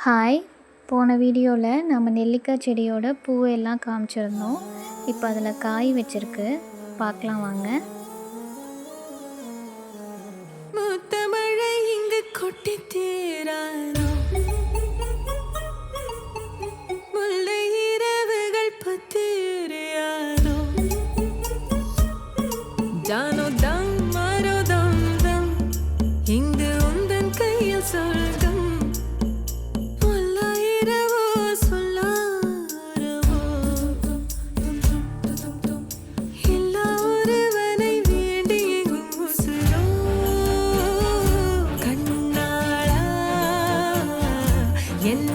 Hi! போன வீடியோவில் நம்ம நெல்லிக்காய் செடியோட பூவெல்லாம் காமிச்சிருந்தோம். இப்போ அதில் காய் வச்சிருக்கு, பார்க்கலாம் வாங்க. முத்தமழை இங்கு கொட்டி தீராதோ, முல்லை இரவுகள் பத்திரியாதோ, ஜானோ தம் மரோ தம் தம், இங்கு உந்தன் கையில் சொர்க்கம். என்